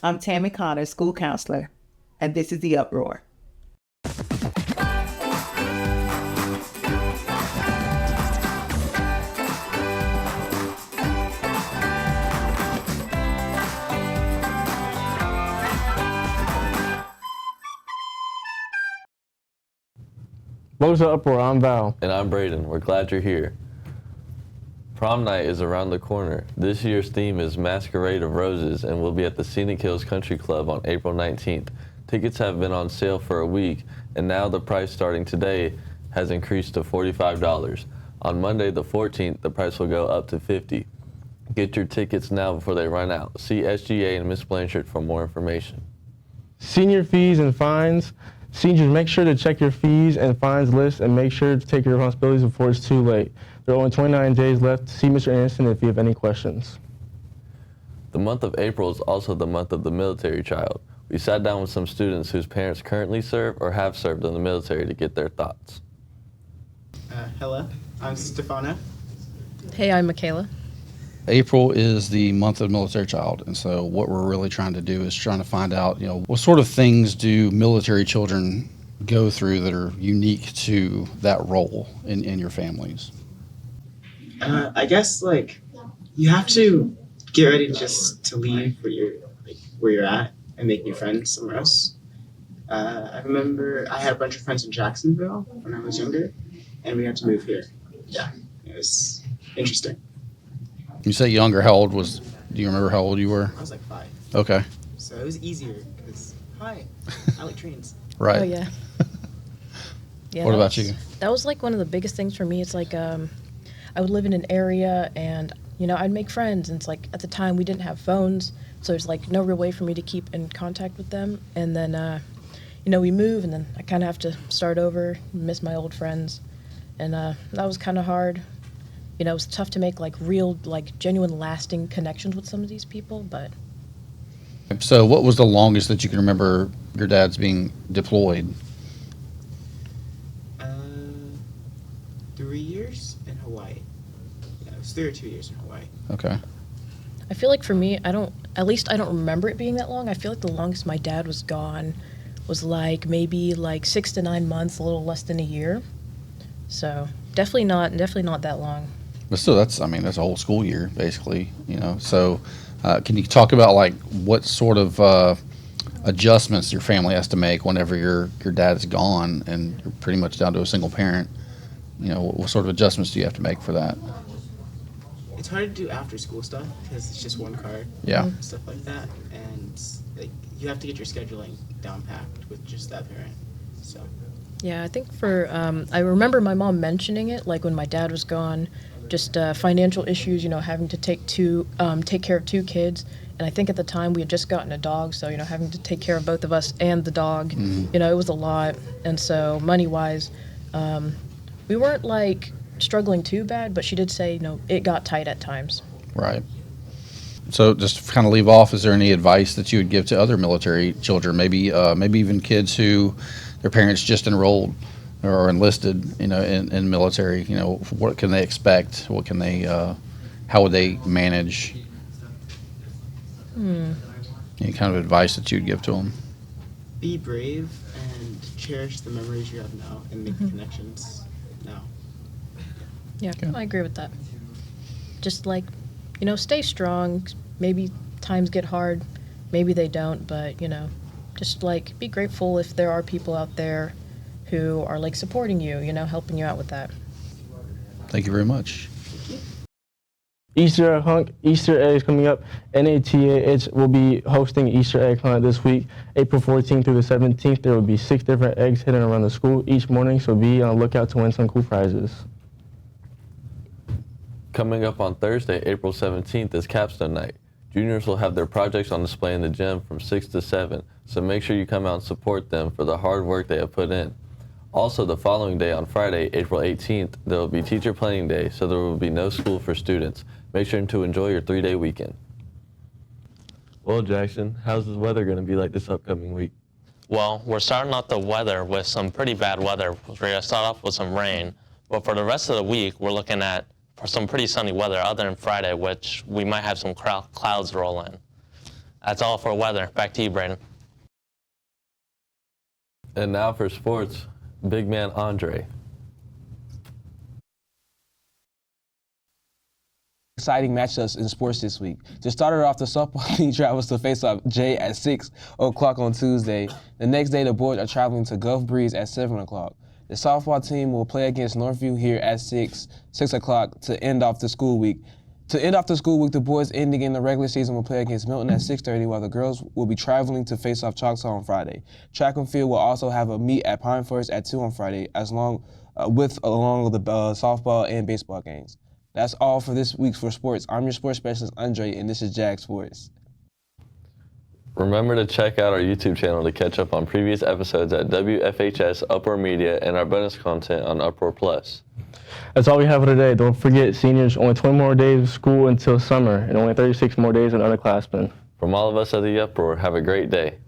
I'm Tammy Connor, school counselor, and this is the UpRoar. Welcome to UpRoar. I'm Val. And I'm Braden. We're glad you're here. Prom night is around the corner. This year's theme is Masquerade of Roses and will be at the Scenic Hills Country Club on April 19th. Tickets have been on sale for a week, and now the price starting today has increased to $45. On Monday the 14th, the price will go up to $50. Get your tickets now before they run out. See SGA and Miss Blanchard for more information. Senior fees and fines. Seniors, make sure to check your fees and fines list and make sure to take your responsibilities before it's too late. There are only 29 days left. See Mr. Anderson if you have any questions. The month of April is also the month of the military child. We sat down with some students whose parents currently serve or have served in the military to get their thoughts. Hello, I'm Stefano. Hey, I'm Michaela. April is the month of military child, and so what we're really trying to do is trying to find out, what sort of things do military children go through that are unique to that role in your families? I guess you have to get ready to leave where you're at and make new friends somewhere else. I remember I had a bunch of friends in Jacksonville when I was younger, and we had to move here. Yeah, it was interesting. You say younger. Do you remember how old you were? I was like 5. Okay. So it was easier because, hi, I like trains. Right. Oh, yeah. Yeah. What about you? That was one of the biggest things for me. It's I would live in an area and, I'd make friends. And it's at the time we didn't have phones. So there's no real way for me to keep in contact with them. And then, we move and then I kind of have to start over, miss my old friends. And that was kind of hard. It was tough to make real, genuine, lasting connections with some of these people, but. So what was the longest that you can remember your dad's being deployed? 3 years in Hawaii. Yeah, it was 3 or 2 years in Hawaii. Okay. I feel for me, I don't remember it being that long. I feel the longest my dad was gone was maybe 6 to 9 months, a little less than a year. So definitely not that long. But still, that's a whole school year, basically, So can you talk about, what sort of adjustments your family has to make whenever your dad is gone and you're pretty much down to a single parent? What sort of adjustments do you have to make for that? It's hard to do after-school stuff because it's just one car. Yeah. Stuff like that. And, you have to get your scheduling down-packed with just that parent, so. Yeah, I think I remember my mom mentioning it, when my dad was gone, just financial issues, having to take care of 2 kids. And I think at the time we had just gotten a dog, so, having to take care of both of us and the dog, it was a lot. And so money-wise, we weren't, struggling too bad, but she did say, it got tight at times. Right. So just to kind of leave off, is there any advice that you would give to other military children, maybe even kids who their parents just enrolled or enlisted, in military? What can they expect? What can they, how would they manage? Any kind of advice that you'd give to them? Be brave and cherish the memories you have now and make the connections now. Yeah, Okay. I agree with that. Just stay strong. Maybe times get hard, maybe they don't, but just be grateful if there are people out there who are supporting you, helping you out with that. Thank you very much. Easter eggs coming up. NATAH will be hosting Easter egg hunt this week, April 14th through the 17th. There will be 6 different eggs hidden around the school each morning, so be on the lookout to win some cool prizes. Coming up on Thursday, April 17th is Capstone Night. Juniors will have their projects on display in the gym from 6 to 7, so make sure you come out and support them for the hard work they have put in. Also, the following day on Friday, April 18th, there will be Teacher Planning Day, so there will be no school for students. Make sure to enjoy your 3-day weekend. Well, Jackson, how's the weather going to be this upcoming week? Well, we're starting off the weather with some pretty bad weather. We're going to start off with some rain, but for the rest of the week, we're looking at some pretty sunny weather other than Friday, which we might have some clouds roll in. That's all for weather. Back to you, Brandon. And now for sports, big man Andre. Exciting matchups in sports this week. To start it off, the softball team travels to face off Jay at 6 o'clock on Tuesday. The next day, the boys are traveling to Gulf Breeze at 7 o'clock. The softball team will play against Northview here at 6 o'clock to end off the school week. To end off the school week, the boys ending in the regular season will play against Milton at 6:30, while the girls will be traveling to face off Choctaw on Friday. Track and field will also have a meet at Pine Forest at 2 on Friday, along with the softball and baseball games. That's all for this week for sports. I'm your sports specialist, Andre, and this is Jag Sports. Remember to check out our YouTube channel to catch up on previous episodes at WFHS, UpRoar Media, and our bonus content on UpRoar Plus. That's all we have for today. Don't forget, seniors, only 20 more days of school until summer and only 36 more days in underclassmen. From all of us at the UpRoar, have a great day.